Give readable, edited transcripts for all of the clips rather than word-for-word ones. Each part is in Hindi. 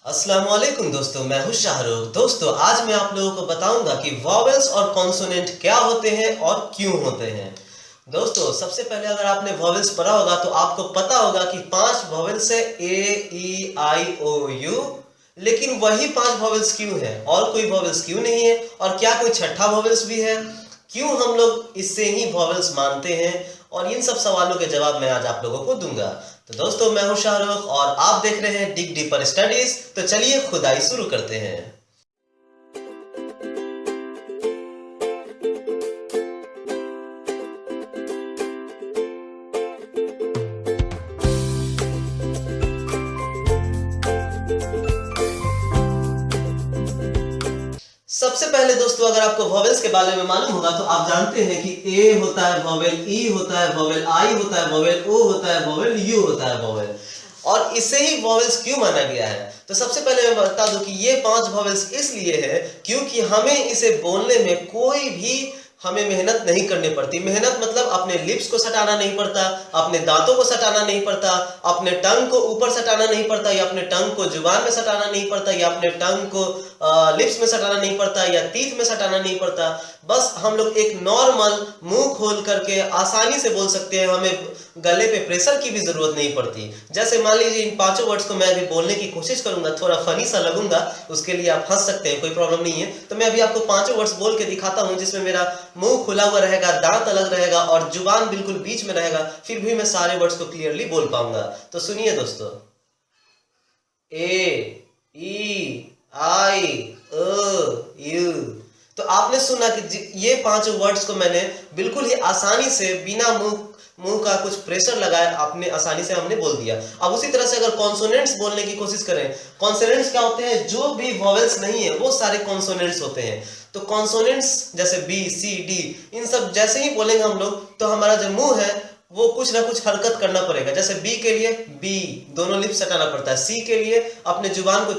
अस्सलाम वालेकुम दोस्तों, मैं हूं शाहरुख। दोस्तों, आज मैं आप लोगों को बताऊंगा कि वॉवेल्स और कॉन्सोनेंट क्या होते हैं और क्यों होते हैं। दोस्तों, सबसे पहले अगर आपने वॉवेल्स पढ़ा होगा तो आपको पता होगा कि 5 वॉवेल्स है, ए ई आई ओ यू। लेकिन वही 5 वॉवेल्स क्यों है और कोई वॉवेल्स क्यों नहीं है, और क्या कोई छठा वॉवेल्स भी है? क्यों हम लोग इससे ही वॉवेल्स मानते हैं, और इन सब सवालों के जवाब मैं आज आप लोगों को दूंगा। तो दोस्तों, मैं हूं शाहरुख और आप देख रहे हैं डिग डीपर स्टडीज। तो चलिए खुदाई शुरू करते हैं। सबसे पहले दोस्तों, अगर आपको वॉवेल्स के बारे में मालूम होगा तो आप जानते हैं कि ए होता है वॉवेल, ई होता है वॉवेल, आई होता है वॉवेल, ओ होता है वॉवेल, यू होता है वॉवेल। और इसे ही वॉवेल्स क्यों माना गया है? तो सबसे पहले मैं बता दूं कि ये 5 वॉवेल्स इसलिए है क्योंकि हमें इसे बोलने में कोई भी हमें मेहनत नहीं करनी पड़ती। मेहनत मतलब अपने लिप्स को सटाना नहीं पड़ता, अपने दांतों को सटाना नहीं पड़ता, अपने टंग को ऊपर सटाना नहीं पड़ता, या अपने टंग को जुबान में सटाना नहीं पड़ता, या अपने टंग को लिप्स में सटाना नहीं पड़ता, या टीथ में सटाना नहीं पड़ता। बस हम लोग एक नॉर्मल मुंह खोल करके आसानी से बोल सकते हैं। हमें गले पे प्रेशर की भी जरूरत नहीं पड़ती। जैसे मान लीजिए इन 5 वर्ड्स को मैं अभी बोलने की कोशिश करूंगा, थोड़ा फनी सा लगूंगा, उसके लिए आप हंस सकते हैं, कोई प्रॉब्लम नहीं है। तो मैं अभी आपको 5 वर्ड्स बोल के दिखाता हूं जिसमें मेरा मुंह खुला हुआ रहेगा, दांत अलग रहेगा और जुबान बिल्कुल बीच में रहेगा, फिर भी मैं सारे वर्ड्स को क्लियरली बोल पाऊंगा। तो सुनिए दोस्तों, ए ई आई यू। तो आपने सुना कि ये 5 वर्ड्स को मैंने बिल्कुल ही आसानी से बिना मुंह का कुछ प्रेशर लगाए आपने आसानी से हमने बोल दिया। अब उसी तरह से अगर कॉन्सोनेंट्स बोलने की कोशिश करें, कॉन्सोनेंट्स क्या होते हैं? जो भी वॉवेल्स नहीं है वो सारे कॉन्सोनेंट्स होते हैं। तो कॉन्सोनेंट्स जैसे बी सी डी, इन सब जैसे ही बोलेंगे हम लोग तो हमारा जो मुंह है वो कुछ ना कुछ हरकत करना पड़ेगा। जैसे बी के लिए बी दोनों लिप्स सटाना पड़ता है, सी के लिए अपने जुबान को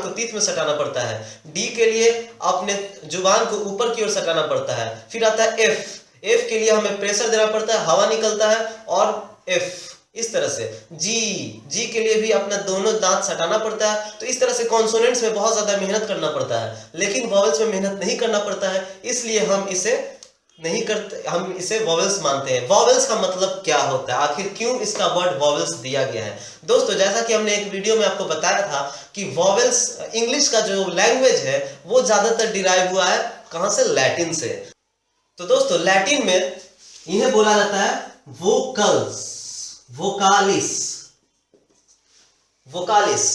तीत में सटाना पड़ता है, डी के लिए अपने जुबान को ऊपर की ओर सटाना पड़ता है। फिर आता है एफ, एफ के लिए हमें प्रेशर देना पड़ता है, हवा निकलता है, और एफ इस तरह से। जी, जी के लिए भी अपना दोनों दांत सटाना पड़ता है। तो इस तरह से कॉन्सोनेंट्स में बहुत ज्यादा मेहनत करना पड़ता है, लेकिन वॉवेल्स में मेहनत नहीं करना पड़ता है, इसलिए हम इसे नहीं करते, हम इसे वॉवेल्स मानते हैं। वॉवेल्स का मतलब क्या होता है, आखिर क्यों इसका वर्ड वॉवेल्स दिया गया है? दोस्तों, जैसा कि हमने एक वीडियो में आपको बताया था कि वॉवेल्स, इंग्लिश का जो लैंग्वेज है वो ज्यादातर डिराइव हुआ है कहां से? लैटिन से। तो दोस्तों, लैटिन में इन्हें बोला जाता है वोकल्स, वोकालिस, वोकालिस।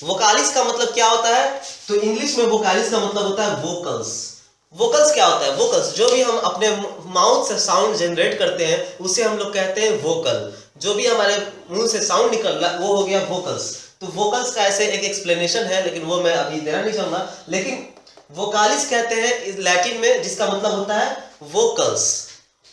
वोकालिस का मतलब क्या होता है? तो इंग्लिश में वोकालिस का मतलब होता है वोकल्स। वोकल्स क्या होता है? वोकल्स जो भी हम अपने माउथ से साउंड जनरेट करते हैं उसे हम लोग कहते हैं वोकल। जो भी हमारे मुंह से साउंड निकल रहा है वो हो गया वोकल्स। तो वोकल्स का ऐसे एक एक्सप्लेनेशन है, लेकिन वो मैं अभी देना नहीं चाहूंगा। लेकिन वोकालिस कहते हैं लैटिन में, जिसका मतलब होता है वोकल्स,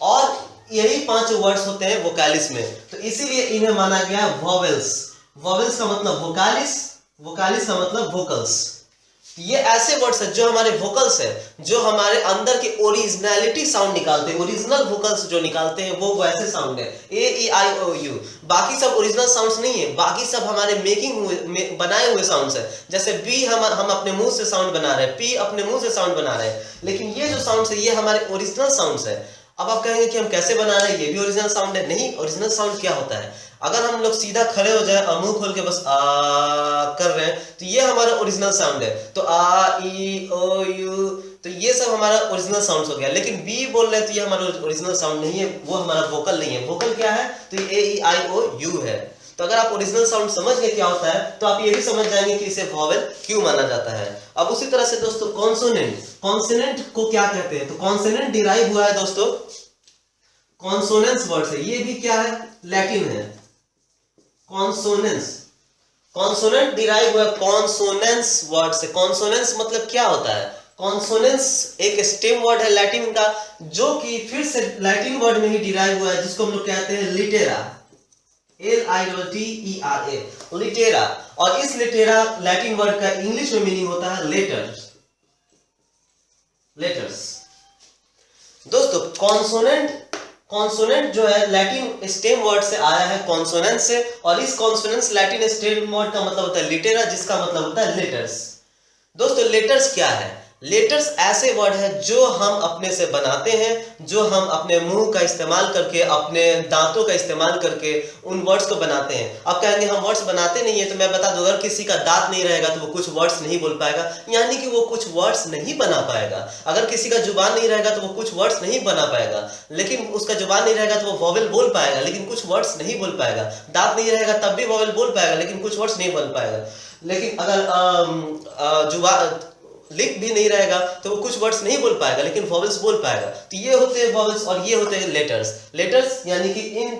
और यही 5 वर्ड्स होते हैं वोकालिस में। तो इसीलिए इन्हें माना गया वॉवेल्स। वॉवेल्स का मतलब वोकालिस, वोकालिस का मतलब वोकल्स। ये ऐसे वर्ड्स है जो हमारे वोकल्स है, जो हमारे अंदर के ओरिजिनलिटी साउंड निकालते हैं। ओरिजिनल वोकल्स जो निकालते हैं वो वैसे साउंड है, ए ई आई ओ यू। बाकी सब ओरिजिनल साउंड्स नहीं है, बाकी सब हमारे मेकिंग हुए, बनाए हुए साउंड्स है। जैसे बी हम अपने मुंह से साउंड बना रहे हैं, पी अपने मुंह से साउंड बना रहे हैं, लेकिन ये जो साउंड्स है ये हमारे ओरिजिनल साउंड्स है। अब आप कहेंगे कि हम कैसे बना रहे हैं, ये भी ओरिजिनल साउंड है? नहीं, ओरिजिनल साउंड क्या होता है? अगर हम लोग सीधा खड़े हो जाए और मुंह खोल के बस आ कर रहे हैं तो ये हमारा ओरिजिनल साउंड है। तो आ ई ओ यू, तो ये सब हमारा ओरिजिनल साउंड हो गया। लेकिन बी बोल रहे हैं तो ये हमारा ओरिजिनल साउंड नहीं है, वो हमारा वोकल नहीं है। वोकल क्या है? तो ये ए ई आई ओ यू है। तो अगर आप ओरिजिनल साउंड समझ गए क्या होता है तो आप ये भी समझ जाएंगे कि इसे वॉवेल क्यों माना जाता है। अब उसी तरह से दोस्तों, कॉन्सोनेंट, कॉन्सोनेंट को क्या कहते हैं? तो कॉन्सोनेंट डिराइव हुआ है दोस्तों कॉन्सोनेंस वर्ड से। ये भी क्या है? लैटिन है, कॉन्सोनेंस। कॉन्सोनेंट डिराइव हुआ कॉन्सोनेंस वर्ड से। कॉन्सोनेंस मतलब क्या होता है? कॉन्सोनेंस एक स्टेम वर्ड है लैटिन का, जो कि फिर से लैटिन वर्ड में ही डिराइव हुआ है, जिसको हम लोग कहते हैं लिटेरा, LITERA, लिटेरा। और इस लिटेरा लैटिन वर्ड का इंग्लिश में मीनिंग होता है लेटर्स, लेटर्स। दोस्तों, कॉन्सोनेंट कॉन्सोनेंट जो है लैटिन स्टेम वर्ड से आया है कॉन्सोनेंट से, और इस कॉन्सोनेंट्स लैटिन स्टेम वर्ड का मतलब होता है लिटेरा, जिसका मतलब होता है लेटर्स। दोस्तों लेटर्स क्या है? लेटर्स ऐसे वर्ड है जो हम अपने से बनाते हैं, जो हम अपने मुंह का इस्तेमाल करके, अपने दांतों का इस्तेमाल करके उन वर्ड्स को बनाते हैं। अब कहेंगे हम वर्ड्स बनाते नहीं है, तो मैं बता दूं अगर किसी का दांत नहीं रहेगा तो वो कुछ वर्ड्स नहीं बोल पाएगा, यानी कि वो कुछ वर्ड्स नहीं बना पाएगा। अगर किसी का जुबान नहीं रहेगा तो वो कुछ वर्ड्स नहीं बना पाएगा, लेकिन उसका जुबान नहीं रहेगा तो वो वॉवेल बोल पाएगा लेकिन कुछ वर्ड्स नहीं बोल पाएगा। दांत नहीं रहेगा तब भी वॉवेल बोल पाएगा लेकिन कुछ वर्ड्स नहीं बोल पाएगा। लेकिन अगर जुबान लिप भी नहीं रहेगा तो वो कुछ वर्ड्स नहीं बोल पाएगा लेकिन वॉवेल्स बोल पाएगा। तो ये होते हैं वॉवेल्स और ये होते हैं लेटर्स। लेटर्स यानी कि इन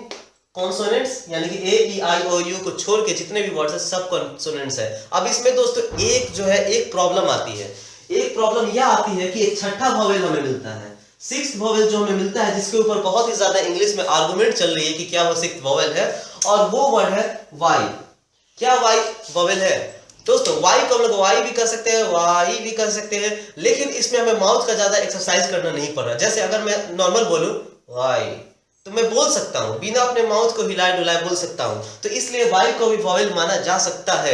कॉन्सोनेंट्स यानी कि ए ई आई ओ यू को छोड़ के जितने भी वर्ड्स हैं सब कॉन्सोनेंट्स है। अब इसमें दोस्तों एक जो है एक प्रॉब्लम आती है। एक प्रॉब्लम यह आती है कि एक छठा वॉवेल हमें मिलता है, सिक्स्थ वॉवेल जो हमें मिलता है, जिसके ऊपर बहुत ही ज्यादा इंग्लिश में आर्गुमेंट चल रही है कि क्या वो सिक्स्थ वॉवेल है, और वो वर्ड है वाई। क्या वाई वॉवेल है? दोस्तों वाई को हम लोग वाई भी कर सकते हैं, वाई भी कर सकते हैं, लेकिन इसमें हमें माउथ का ज्यादा एक्सरसाइज करना नहीं पड़ रहा। जैसे अगर मैं नॉर्मल बोलूं वाई तो मैं बोल सकता हूं, बिना अपने माउथ को हिलाए डुलाए बोल सकता हूं, तो इसलिए वाई को भी वॉवेल माना जा सकता है।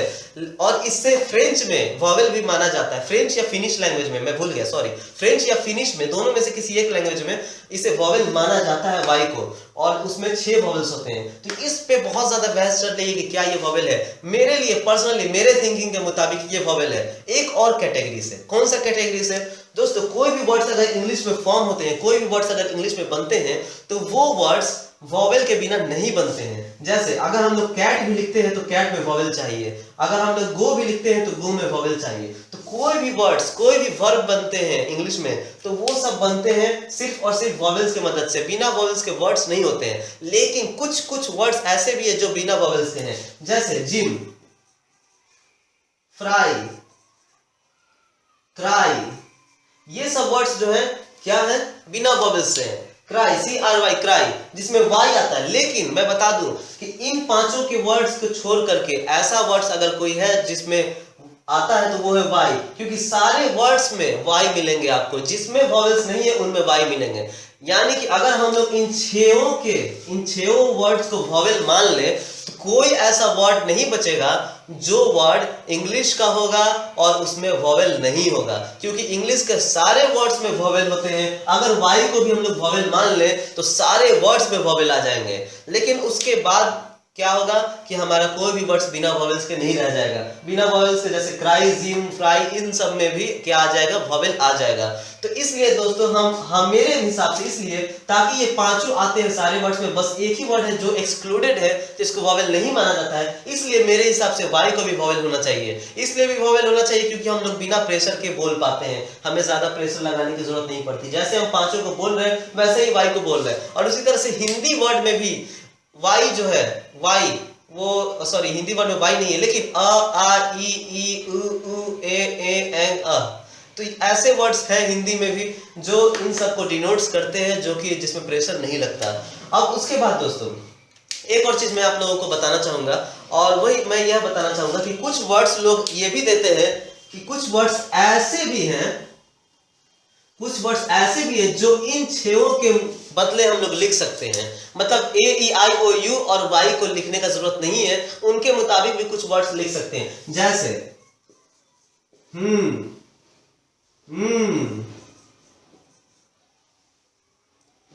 और इससे फ्रेंच में वॉवेल भी माना जाता है, फ्रेंच या फिनिश लैंग्वेज में, मैं भूल गया सॉरी, फ्रेंच या फिनिश में, दोनों में से किसी एक लैंग्वेज में इसे वॉवेल माना जाता है वाई को, और उसमें 6 वॉवेल्स होते हैं। तो इस पे बहुत ज्यादा बहस चल रही है कि क्या ये वॉवेल है। मेरे लिए पर्सनली, मेरे थिंकिंग के मुताबिक ये वॉवेल है, एक और कैटेगरी से। कौन सा कैटेगरी से? दोस्तों कोई भी वर्ड्स अगर इंग्लिश में फॉर्म होते हैं, कोई भी वर्ड्स अगर इंग्लिश में बनते हैं, तो वो वर्ड्स वॉवेल के बिना नहीं बनते हैं। जैसे अगर हम लोग कैट भी लिखते हैं तो कैट में वॉवेल चाहिए, अगर हम लोग गो भी लिखते हैं तो गो में वॉवेल चाहिए। तो कोई भी वर्ड्स, कोई भी वर्ब बनते हैं इंग्लिश में, तो वो सब बनते हैं सिर्फ और सिर्फ वॉवेल्स की मदद से, बिना वॉवेल्स के वर्ड्स नहीं होते हैं। लेकिन कुछ कुछ वर्ड्स ऐसे भी है जो बिना वॉवेल्स के हैं, जैसे जिम, फ्राई, क्राई, ये सब वर्ड्स जो है क्या है? बिना वॉवेल्स से है। क्राई, CRY क्राई, जिसमें वाई आता है। लेकिन मैं बता दूं कि इन पांचों के वर्ड्स को छोड़ करके ऐसा वर्ड्स अगर कोई है जिसमें आता है तो वो है वाई, क्योंकि सारे वर्ड्स में वाई मिलेंगे आपको, जिसमें वॉवेल्स नहीं है उनमें वाई मिलेंगे। यानी कि अगर हम लोग इन छह वर्ड्स को वॉवेल मान ले तो कोई ऐसा वर्ड नहीं बचेगा जो वर्ड इंग्लिश का होगा और उसमें वॉवेल नहीं होगा, क्योंकि इंग्लिश के सारे वर्ड्स में वॉवेल होते हैं। अगर वाई को भी हम लोग वॉवेल मान ले तो सारे वर्ड्स में वॉवेल आ जाएंगे, लेकिन उसके बाद क्या होगा कि हमारा कोई भी वर्ड्स बिना वॉवेल्स के नहीं रह जाएगा। बिना वॉवेल्स के जैसे क्राई, जिम, फ्राई, इन सब में भी क्या आ जाएगा? वॉवेल आ जाएगा। तो इसलिए दोस्तों हम मेरे हिसाब से, इसलिए ताकि ये पांचों आते हैं सारे वर्ड्स में, बस एक ही वर्ड है जो एक्सक्लूडेड है, जिसको वॉवेल नहीं माना जाता है, इसलिए मेरे हिसाब से वाई को भी वॉवेल होना चाहिए। इसलिए भी वॉवेल होना चाहिए क्योंकि हम लोग बिना प्रेशर के बोल पाते हैं, हमें ज्यादा प्रेशर लगाने की जरूरत नहीं पड़ती। जैसे हम पांचों को बोल रहे हैं वैसे ही वाई को बोल रहे हैं। और उसी तरह से हिंदी वर्ड में भी वाई जो है, वाई वो सॉरी हिंदी वर्ड में वाई नहीं है, लेकिन अ, आ, ई, उ, ए, एंग, अ, तो ऐसे वर्ड्स हैं हिंदी में भी जो इन सब को डिनोट्स करते हैं, जो कि जिसमें प्रेशर नहीं लगता। अब उसके बाद दोस्तों एक और चीज मैं आप लोगों को बताना चाहूंगा, और वही मैं यह बताना चाहूंगा कि कुछ वर्ड्स लोग ये भी देते हैं कि कुछ वर्ड्स ऐसे भी हैं, कुछ वर्ड्स ऐसे भी है जो इन छयों के बदले हम लोग लिख सकते हैं। मतलब ए ई आई ओ यू और वाई को लिखने का जरूरत नहीं है, उनके मुताबिक भी कुछ वर्ड्स लिख सकते हैं। जैसे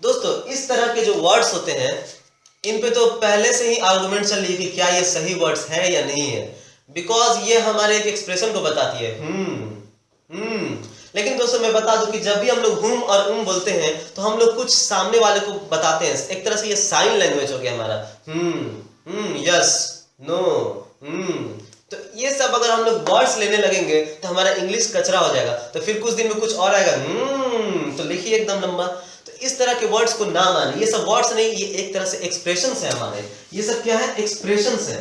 दोस्तों इस तरह के जो वर्ड्स होते हैं इन पे तो पहले से ही आर्गुमेंट चल रही है कि क्या ये सही वर्ड्स है या नहीं है, बिकॉज ये हमारे एक एक्सप्रेशन को बताती है। लेकिन दोस्तों मैं बता दूं कि जब भी हम लोग हुम और बोलते हैं तो हम लोग कुछ सामने वाले को बताते हैं। एक तरह से ये साइन लैंग्वेज हो गया हमारा, यस, नो, तो ये सब अगर हम लोग वर्ड्स लेने लगेंगे तो हमारा इंग्लिश कचरा हो जाएगा। तो फिर कुछ दिन में कुछ और आएगा, तो लिखिए एकदम लंबा। तो इस तरह के वर्ड्स को ना माने, ये सब वर्ड्स नहीं, ये एक तरह से एक्सप्रेशंस है हमारे। ये सब क्या है? एक्सप्रेशंस है।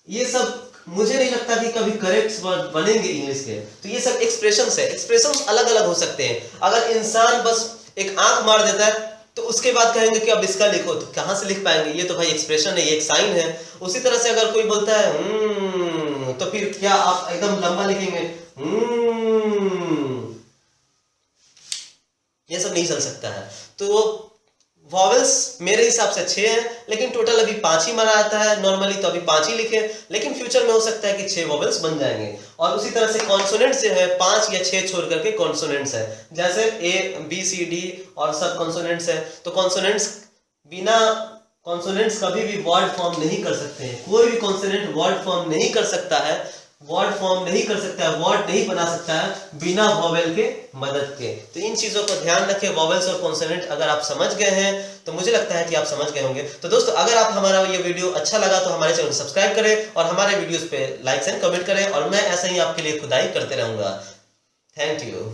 ये सब मुझे नहीं लगता कि कभी करेक्ट वर्ड बनेंगे इंग्लिश के। तो ये सब एक्सप्रेशंस है। एक्सप्रेशंस अलग अलग हो सकते हैं। अगर इंसान बस एक आंख मार देता है तो उसके बाद कहेंगे कि अब इसका लिखो, तो कहां से लिख पाएंगे? ये तो भाई एक्सप्रेशन है, ये एक साइन है। उसी तरह से अगर कोई बोलता है तो फिर क्या आप एकदम लंबा लिखेंगे? ये सब नहीं चल सकता है। तो वॉवेल्स मेरे हिसाब से 6 हैं, लेकिन टोटल अभी 5 ही माना जाता है नॉर्मली, तो अभी 5 ही लिखे, लेकिन फ्यूचर में हो सकता है कि 6 वॉवेल्स बन जाएंगे। और उसी तरह से कॉन्सोनेंट्स जो है 5 या 6 छोड़ करके कॉन्सोनेंट्स है, जैसे ए बी सी डी और सब कॉन्सोनेंट्स है। तो कॉन्सोनेंट्स बिना कॉन्सोनेंट्स कभी भी वर्ड फॉर्म नहीं कर सकते हैं, कोई भी कॉन्सोनेंट वर्ड फॉर्म नहीं कर सकता है, वर्ड फॉर्म नहीं कर सकता है, वर्ड नहीं बना सकता है बिना वॉवेल के मदद के। तो इन चीजों को ध्यान रखें, वॉवेल्स और कॉन्सोनेंट अगर आप समझ गए हैं तो मुझे लगता है कि आप समझ गए होंगे। तो दोस्तों अगर आप हमारा ये वीडियो अच्छा लगा तो हमारे चैनल को सब्सक्राइब करें और हमारे वीडियोस पे लाइक एंड कमेंट करें, और मैं ऐसा ही आपके लिए खुदाई करते रहूंगा। Thank you.